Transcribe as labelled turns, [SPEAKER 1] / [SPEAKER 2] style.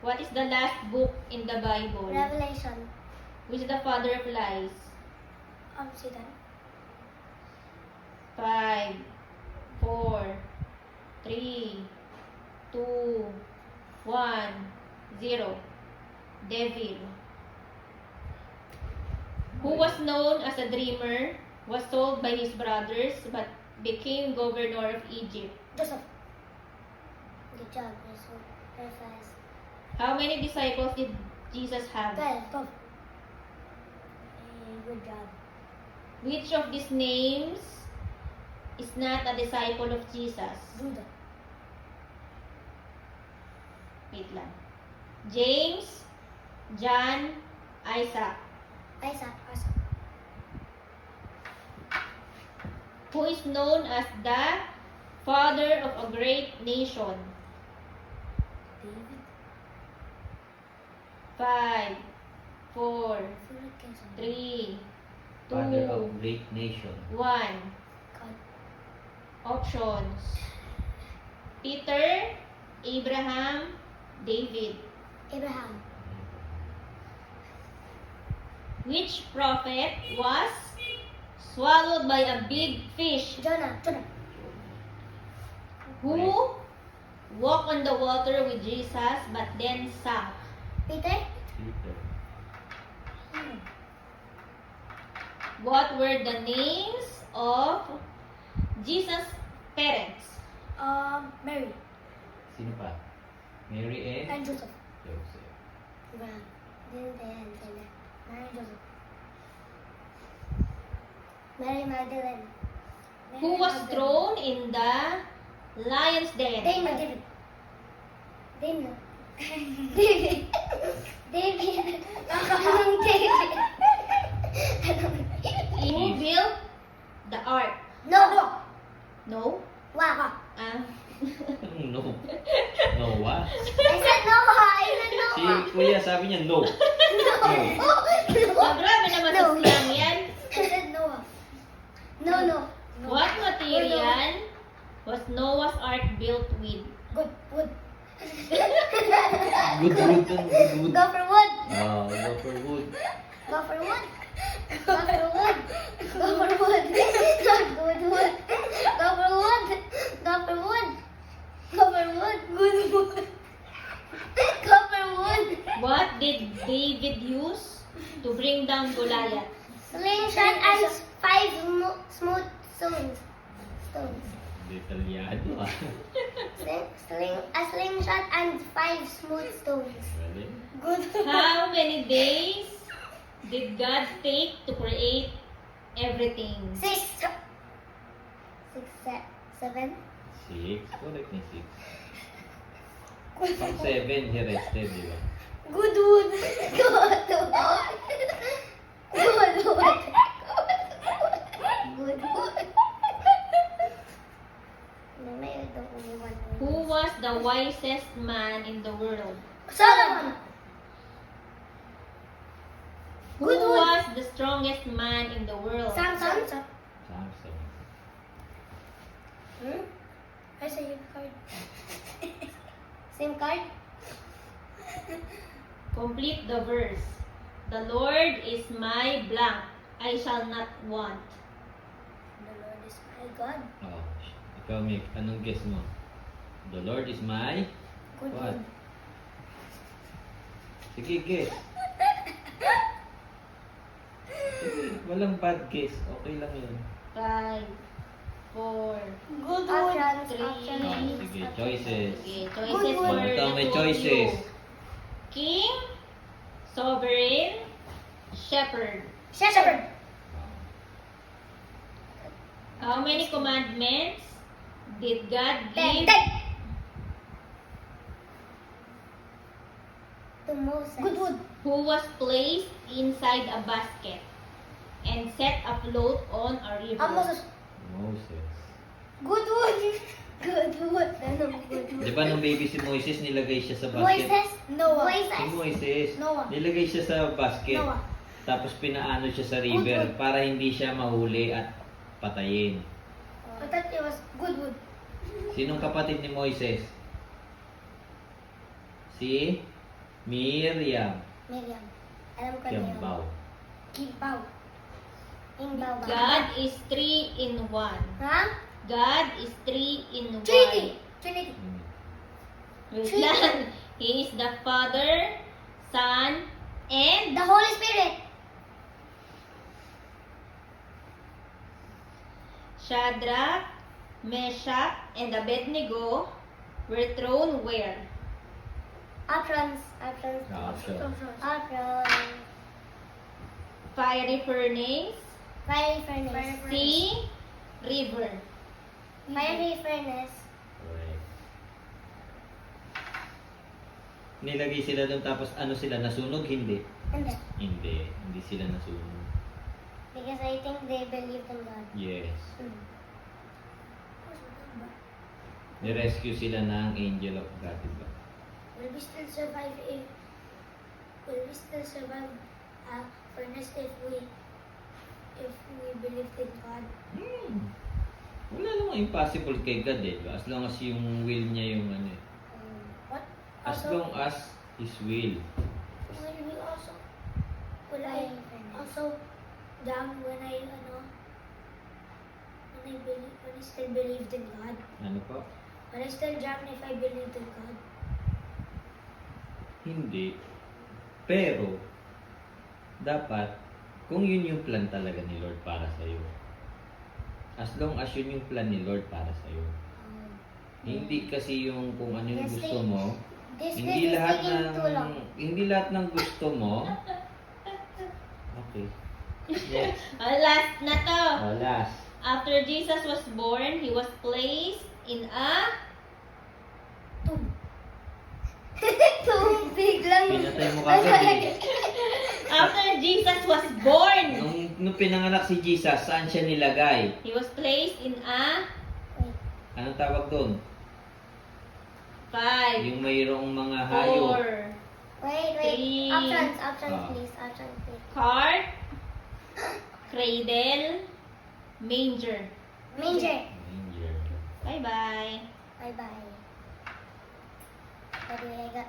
[SPEAKER 1] What is the last book in the Bible?
[SPEAKER 2] Revelation.
[SPEAKER 1] Who is the father of lies?
[SPEAKER 2] Satan.
[SPEAKER 1] 5, 4, 3, 2, 1, 0. Devil. Who was known as a dreamer, was sold by his brothers, but became governor of Egypt.
[SPEAKER 2] Joseph. Good job. Very fast.
[SPEAKER 1] How many disciples did Jesus have?
[SPEAKER 2] 12. Good job.
[SPEAKER 1] Which of these names is not a disciple of Jesus?
[SPEAKER 2] Judah.
[SPEAKER 1] Wait lang. James, John, Isaac.
[SPEAKER 2] Isaac.
[SPEAKER 1] Who is known as the father of a great nation?
[SPEAKER 2] David.
[SPEAKER 1] 5, 4, 3,
[SPEAKER 3] Father
[SPEAKER 1] 2,
[SPEAKER 3] of great nation.
[SPEAKER 1] 1.
[SPEAKER 2] God.
[SPEAKER 1] Options. Peter, Abraham, David.
[SPEAKER 2] Abraham.
[SPEAKER 1] Which prophet was swallowed by a big fish?
[SPEAKER 2] Jonah.
[SPEAKER 1] Who walked on the water with Jesus but then sank?
[SPEAKER 2] Peter.
[SPEAKER 3] Peter.
[SPEAKER 1] What were the names of Jesus' parents?
[SPEAKER 2] Mary.
[SPEAKER 3] Sino pa? Mary and
[SPEAKER 2] And Joseph.
[SPEAKER 3] Joseph.
[SPEAKER 2] Abraham. Mary and Joseph. Mary Magdalene.
[SPEAKER 1] Who was thrown in the lion's den?
[SPEAKER 2] David. David.
[SPEAKER 1] Who built the ark?
[SPEAKER 2] No.
[SPEAKER 1] No?
[SPEAKER 2] Wow.
[SPEAKER 1] Ah.
[SPEAKER 3] No. Noah.
[SPEAKER 2] I said Noah.
[SPEAKER 3] Si Kuya sabi niya no.
[SPEAKER 1] Ah, grabe naman sa slang yan.
[SPEAKER 2] I said Noah. No.
[SPEAKER 1] What material was Noah's ark built with?
[SPEAKER 2] Good. Wood.
[SPEAKER 3] Good wood.
[SPEAKER 2] Go for wood.
[SPEAKER 3] Oh, go for wood.
[SPEAKER 2] Go for wood. Go for wood. Go for wood. Good wood. Go for wood. Go for wood. Go for wood. Good wood. Go for wood.
[SPEAKER 1] What did David use to bring down Goliath?
[SPEAKER 2] Slingshot and 5 smooth stones.
[SPEAKER 3] Detalyado ah.
[SPEAKER 2] A slingshot and 5 smooth stones.
[SPEAKER 3] Galing.
[SPEAKER 2] Good.
[SPEAKER 1] How many days did God take to create everything?
[SPEAKER 2] 6. 7.
[SPEAKER 3] 6. Correct ni 6. Pang 7, he rested, di ba?
[SPEAKER 2] Good wood. Good wood. Good wood. Good wood.
[SPEAKER 1] Who was the wisest man in the world?
[SPEAKER 2] Solomon.
[SPEAKER 1] Who
[SPEAKER 2] Good one.
[SPEAKER 1] was the strongest man in the world?
[SPEAKER 2] Samson.
[SPEAKER 3] Samson.
[SPEAKER 2] I say your card. Same card?
[SPEAKER 1] Complete the verse. The Lord is my blank. I shall not want.
[SPEAKER 2] The Lord is my God.
[SPEAKER 3] Oh, ikaw, Mick, anong guess mo? The Lord is my...
[SPEAKER 2] Good
[SPEAKER 3] What?
[SPEAKER 2] one.
[SPEAKER 3] Sige, guess. Sige, walang bad guess. Okay lang yun.
[SPEAKER 1] 5, 4,
[SPEAKER 2] Good
[SPEAKER 1] one.
[SPEAKER 2] Options.
[SPEAKER 3] Oh, sige, choices.
[SPEAKER 1] Okay,
[SPEAKER 2] Good
[SPEAKER 1] choices
[SPEAKER 2] one.
[SPEAKER 1] for
[SPEAKER 3] Ikaw
[SPEAKER 1] the
[SPEAKER 3] may
[SPEAKER 1] two of
[SPEAKER 3] choices.
[SPEAKER 1] you. King, sovereign, shepherd.
[SPEAKER 2] Shepherd.
[SPEAKER 1] How many commandments did God
[SPEAKER 2] Ten.
[SPEAKER 1] give
[SPEAKER 2] To Moses. Good wood.
[SPEAKER 1] who was placed inside a basket and set afloat on a river?
[SPEAKER 2] Moses.
[SPEAKER 3] Moses.
[SPEAKER 2] Good wood. Good wood.
[SPEAKER 3] Di ba nung baby si Moises, nilagay siya sa basket?
[SPEAKER 2] Moises. Noah.
[SPEAKER 3] Si Moises.
[SPEAKER 2] Noah.
[SPEAKER 3] Nilagay siya sa basket.
[SPEAKER 2] Noah.
[SPEAKER 3] Tapos pinaano siya sa river
[SPEAKER 2] Good.
[SPEAKER 3] para hindi siya mahuli at patayin.
[SPEAKER 2] I thought it was good wood.
[SPEAKER 3] Sinong kapatid ni Moises? Si Miriam.
[SPEAKER 2] Miriam. Alam ko na yun.
[SPEAKER 3] Kiambao.
[SPEAKER 2] Kibaw. Ingbaw ba?
[SPEAKER 1] God is 3 in 1.
[SPEAKER 2] Ha?
[SPEAKER 1] God is 3 in 1.
[SPEAKER 2] Trinity. Trinity.
[SPEAKER 3] Hmm.
[SPEAKER 1] Wait lang. He is the Father, Son, and
[SPEAKER 2] The Holy Spirit.
[SPEAKER 1] Shadrach, Meshach, and Abednego were thrown where?
[SPEAKER 2] Aprons. Aprons.
[SPEAKER 3] Option.
[SPEAKER 2] Aprons.
[SPEAKER 1] Fiery furnace,
[SPEAKER 2] Fiery furnace.
[SPEAKER 1] sea, river.
[SPEAKER 2] Fiery furnace.
[SPEAKER 3] Correct. Nilagay sila doon tapos ano sila, nasunog? Hindi.
[SPEAKER 2] Hindi.
[SPEAKER 3] Hindi sila nasunog.
[SPEAKER 2] Because I think they believed in God.
[SPEAKER 3] Yes.
[SPEAKER 2] Hmm.
[SPEAKER 3] Nirescue sila ng angel of God, diba?
[SPEAKER 2] Will we still survive furnace if we believed in God?
[SPEAKER 3] Wala namang impossible kay God eh. As long as yung will niya yung ano eh.
[SPEAKER 2] What?
[SPEAKER 3] As long as His will.
[SPEAKER 2] Will we also down when I still believed in God?
[SPEAKER 3] Ano po?
[SPEAKER 2] When I still drown if I believed in God?
[SPEAKER 3] Hindi. Pero, dapat, kung yun yung plan talaga ni Lord para sa'yo. As long as yun yung plan ni Lord para sa'yo. Hindi kasi yung kung ano yung
[SPEAKER 2] Yes,
[SPEAKER 3] gusto
[SPEAKER 2] eh.
[SPEAKER 3] mo.
[SPEAKER 2] This
[SPEAKER 3] Hindi
[SPEAKER 2] is
[SPEAKER 3] lahat
[SPEAKER 2] taking too long.
[SPEAKER 3] hindi lahat ng gusto mo. Okay. Yes.
[SPEAKER 1] Last na to.
[SPEAKER 3] Oh, last.
[SPEAKER 1] After Jesus was born, he was placed in a
[SPEAKER 2] Tomb. Biglang.
[SPEAKER 3] Pinatay mo kagad eh.
[SPEAKER 1] After Jesus was born,
[SPEAKER 3] Nung pinanganak si Jesus, saan siya nilagay?
[SPEAKER 1] he was placed in a
[SPEAKER 3] Anong tawag doon?
[SPEAKER 1] 5,
[SPEAKER 3] Yung mayroong mga hayop.
[SPEAKER 1] 4,
[SPEAKER 2] Wait.
[SPEAKER 1] Three.
[SPEAKER 2] Options,
[SPEAKER 3] Ah.
[SPEAKER 2] please. Options, please.
[SPEAKER 1] cart, cradle, manger.
[SPEAKER 2] Manger.
[SPEAKER 3] Manger.
[SPEAKER 1] Bye-bye.
[SPEAKER 2] Bye-bye. By the way, I got